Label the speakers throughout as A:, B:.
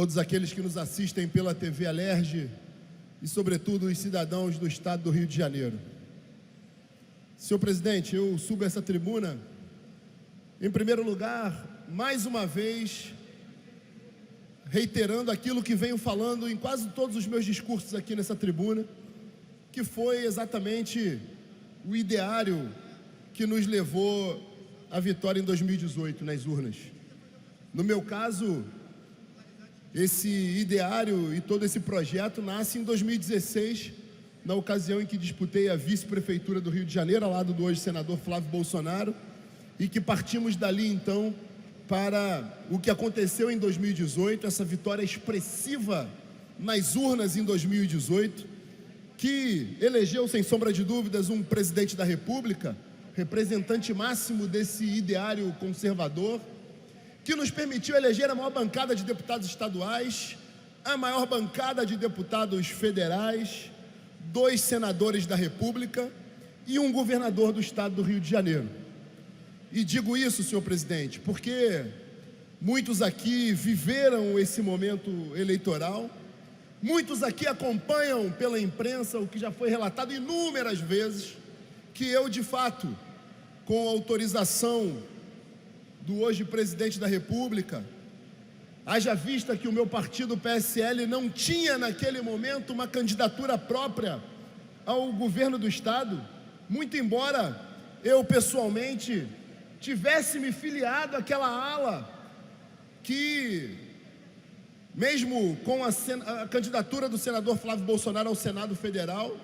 A: todos aqueles que nos assistem pela TV Alerj e, sobretudo, os cidadãos do estado do Rio de Janeiro. Senhor presidente, eu subo essa tribuna, em primeiro lugar, mais uma vez, reiterando aquilo que venho falando em quase todos os meus discursos aqui nessa tribuna, que foi exatamente o ideário que nos levou à vitória em 2018 nas urnas. No meu caso, esse ideário e todo esse projeto nasce em 2016, na ocasião em que disputei a vice-prefeitura do Rio de Janeiro, ao lado do hoje senador Flávio Bolsonaro, e que partimos dali então para o que aconteceu em 2018, essa vitória expressiva nas urnas em 2018, que elegeu, sem sombra de dúvidas, um presidente da República, representante máximo desse ideário conservador, que nos permitiu eleger a maior bancada de deputados estaduais, a maior bancada de deputados federais, 2 senadores da República e um governador do estado do Rio de Janeiro. E digo isso, senhor presidente, porque muitos aqui viveram esse momento eleitoral, muitos aqui acompanham pela imprensa o que já foi relatado inúmeras vezes, que eu, de fato, com autorização do hoje presidente da República, haja vista que o meu partido, PSL, não tinha naquele momento uma candidatura própria ao governo do estado, muito embora eu pessoalmente tivesse me filiado àquela ala que, mesmo com a candidatura do senador Flávio Bolsonaro ao Senado Federal,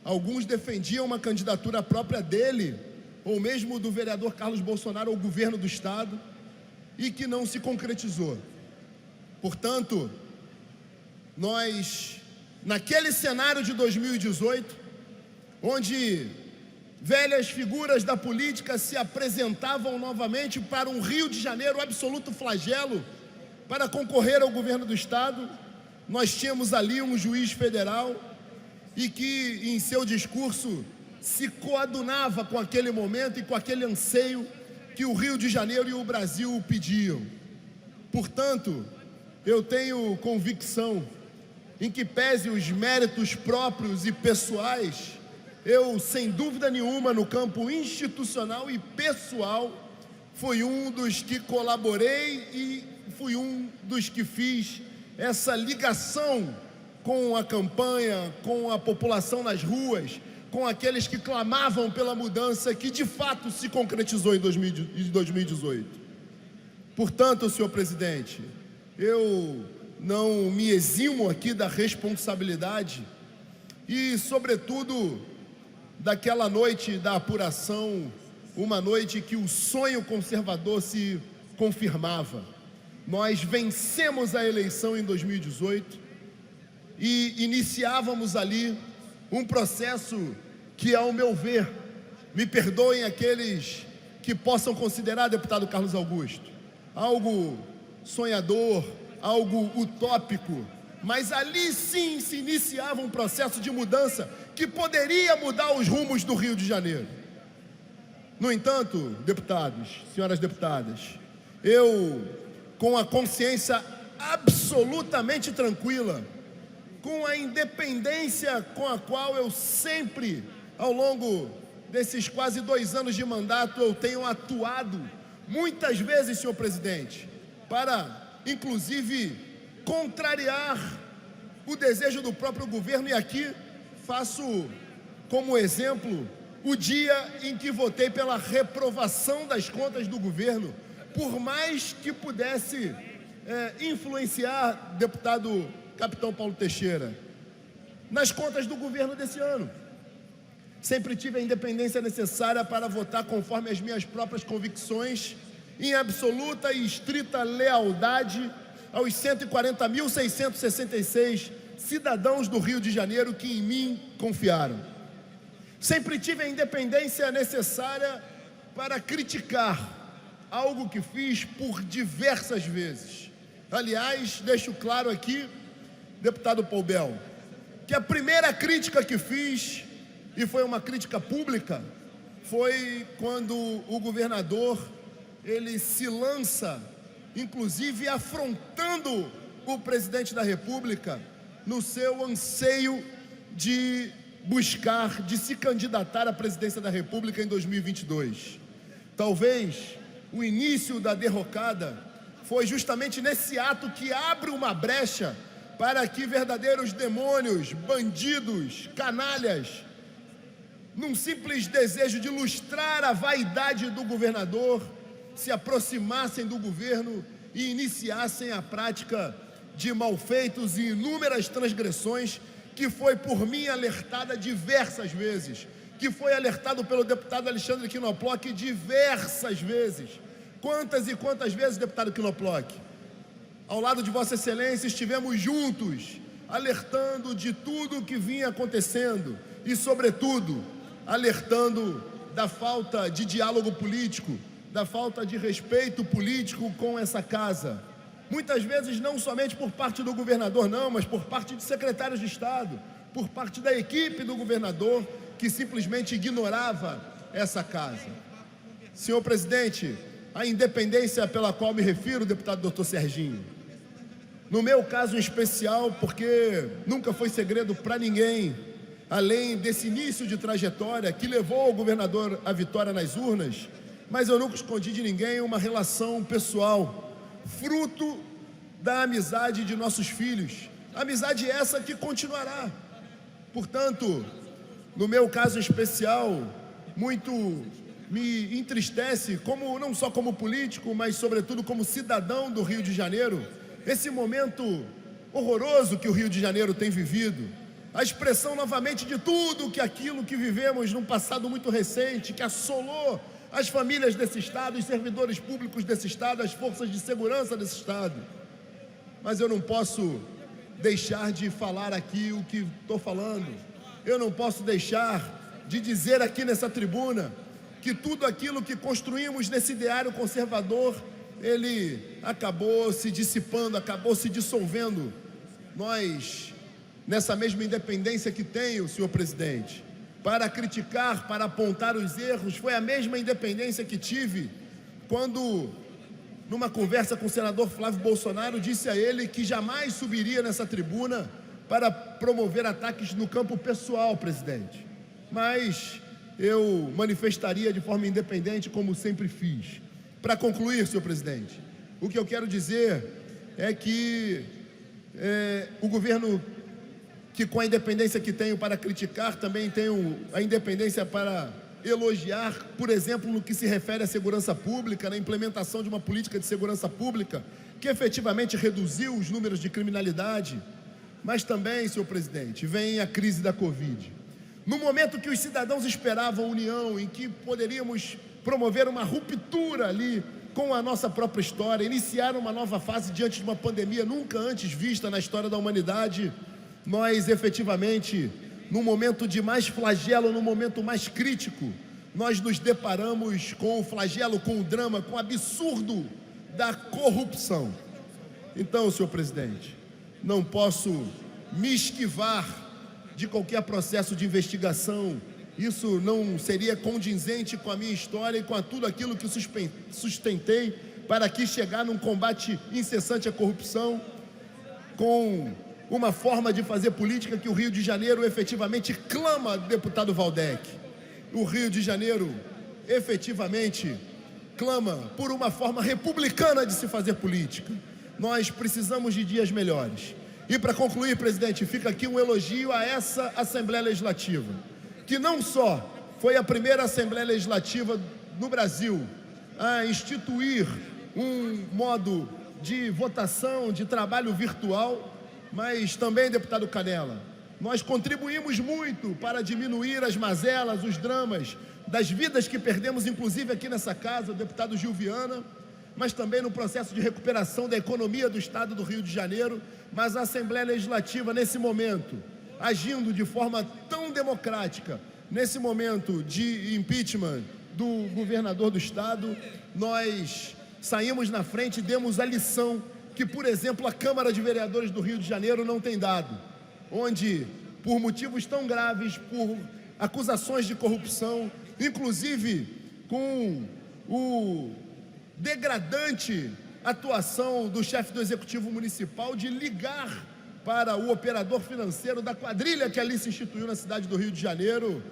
A: alguns defendiam uma candidatura própria dele, ou mesmo do vereador Carlos Bolsonaro ao governo do estado, e que não se concretizou. Portanto, nós, naquele cenário de 2018, onde velhas figuras da política se apresentavam novamente para um Rio de Janeiro absoluto flagelo, para concorrer ao governo do estado, nós tínhamos ali um juiz federal e que, em seu discurso, se coadunava com aquele momento e com aquele anseio que o Rio de Janeiro e o Brasil pediam. Portanto, eu tenho convicção em que, pese os méritos próprios e pessoais, eu, sem dúvida nenhuma, no campo institucional e pessoal, fui um dos que colaborei e fui um dos que fiz essa ligação com a campanha, com a população nas ruas, com aqueles que clamavam pela mudança que de fato se concretizou em 2018. Portanto, senhor presidente, eu não me eximo aqui da responsabilidade e, sobretudo, daquela noite da apuração, uma noite que o sonho conservador se confirmava. Nós vencemos a eleição em 2018 e iniciávamos ali um processo que, ao meu ver, me perdoem aqueles que possam considerar, deputado Carlos Augusto, algo sonhador, algo utópico, mas ali sim se iniciava um processo de mudança que poderia mudar os rumos do Rio de Janeiro. No entanto, deputados, senhoras deputadas, eu, com a consciência absolutamente tranquila, com a independência com a qual eu sempre, ao longo desses quase 2 anos de mandato, eu tenho atuado, muitas vezes, senhor presidente, para, inclusive, contrariar o desejo do próprio governo, e aqui faço como exemplo o dia em que votei pela reprovação das contas do governo, por mais que pudesse influenciar, deputado capitão Paulo Teixeira, nas contas do governo desse ano. Sempre tive a independência necessária para votar conforme as minhas próprias convicções, em absoluta e estrita lealdade aos 140.666 cidadãos do Rio de Janeiro que em mim confiaram. Sempre tive a independência necessária para criticar algo que fiz por diversas vezes. Aliás, deixo claro aqui, deputado Poubel, que a primeira crítica que fiz, e foi uma crítica pública, foi quando o governador, ele se lança, inclusive afrontando o presidente da República no seu anseio de buscar, de se candidatar à presidência da República em 2022. Talvez o início da derrocada foi justamente nesse ato que abre uma brecha para que verdadeiros demônios, bandidos, canalhas, num simples desejo de lustrar a vaidade do governador, se aproximassem do governo e iniciassem a prática de malfeitos e inúmeras transgressões que foi por mim alertada diversas vezes, que foi alertado pelo deputado Alexandre Knoploch diversas vezes. Quantas e quantas vezes, deputado Knoploch, ao lado de Vossa Excelência, estivemos juntos, alertando de tudo o que vinha acontecendo e, sobretudo, alertando da falta de diálogo político, da falta de respeito político com essa casa. Muitas vezes não somente por parte do governador, não, mas por parte de secretários de Estado, por parte da equipe do governador, que simplesmente ignorava essa casa. Senhor presidente, a independência pela qual me refiro, deputado Dr. Serginho, no meu caso em especial, porque nunca foi segredo para ninguém, além desse início de trajetória que levou o governador à vitória nas urnas, mas eu nunca escondi de ninguém uma relação pessoal, fruto da amizade de nossos filhos, amizade essa que continuará. Portanto, no meu caso em especial, muito me entristece, não só como político, mas sobretudo como cidadão do Rio de Janeiro, esse momento horroroso que o Rio de Janeiro tem vivido, a expressão novamente de tudo aquilo que vivemos num passado muito recente, que assolou as famílias desse Estado, os servidores públicos desse Estado, as forças de segurança desse Estado. Mas eu não posso deixar de falar aqui o que estou falando. Eu não posso deixar de dizer aqui nessa tribuna que tudo aquilo que construímos nesse ideário conservador, ele acabou se dissipando, acabou se dissolvendo. Nós, nessa mesma independência que tenho, senhor presidente, para criticar, para apontar os erros, foi a mesma independência que tive quando, numa conversa com o senador Flávio Bolsonaro, disse a ele que jamais subiria nessa tribuna para promover ataques no campo pessoal, presidente. Mas eu manifestaria de forma independente, como sempre fiz. Para concluir, senhor presidente, o que eu quero dizer é que o governo, que com a independência que tenho para criticar, também tenho a independência para elogiar, por exemplo, no que se refere à segurança pública, na implementação de uma política de segurança pública, que efetivamente reduziu os números de criminalidade. Mas também, senhor presidente, vem a crise da Covid. No momento que os cidadãos esperavam união, em que poderíamos promover uma ruptura ali com a nossa própria história, iniciar uma nova fase diante de uma pandemia nunca antes vista na história da humanidade, nós efetivamente, no momento de mais flagelo, no momento mais crítico, nós nos deparamos com o flagelo, com o drama, com o absurdo da corrupção. Então, senhor presidente, não posso me esquivar de qualquer processo de investigação. Isso não seria condizente com a minha história e com tudo aquilo que sustentei para aqui chegar num combate incessante à corrupção, com uma forma de fazer política que o Rio de Janeiro efetivamente clama, deputado Valdec. O Rio de Janeiro efetivamente clama por uma forma republicana de se fazer política. Nós precisamos de dias melhores. E para concluir, presidente, fica aqui um elogio a essa Assembleia Legislativa, que não só foi a primeira Assembleia Legislativa no Brasil a instituir um modo de votação, de trabalho virtual, mas também, deputado Canela, nós contribuímos muito para diminuir as mazelas, os dramas das vidas que perdemos, inclusive aqui nessa casa, o deputado Gil Viana, mas também no processo de recuperação da economia do Estado do Rio de Janeiro. Mas a Assembleia Legislativa, nesse momento, agindo de forma tão democrática, nesse momento de impeachment do governador do Estado, nós saímos na frente e demos a lição que, por exemplo, a Câmara de Vereadores do Rio de Janeiro não tem dado, onde, por motivos tão graves, por acusações de corrupção, inclusive com o degradante atuação do chefe do Executivo Municipal de ligar para o operador financeiro da quadrilha que ali se instituiu na cidade do Rio de Janeiro.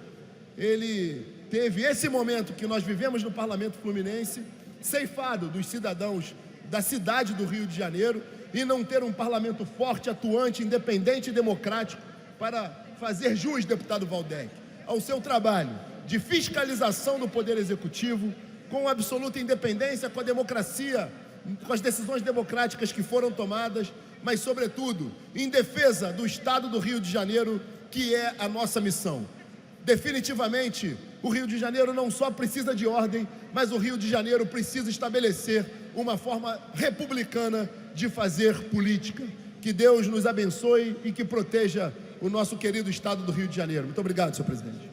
A: Ele teve esse momento que nós vivemos no Parlamento Fluminense, ceifado dos cidadãos da cidade do Rio de Janeiro, e não ter um parlamento forte, atuante, independente e democrático para fazer jus, deputado Waldec, ao seu trabalho de fiscalização do Poder Executivo, com absoluta independência, com a democracia, com as decisões democráticas que foram tomadas, mas, sobretudo, em defesa do Estado do Rio de Janeiro, que é a nossa missão. Definitivamente, o Rio de Janeiro não só precisa de ordem, mas o Rio de Janeiro precisa estabelecer uma forma republicana de fazer política. Que Deus nos abençoe e que proteja o nosso querido Estado do Rio de Janeiro. Muito obrigado, senhor presidente.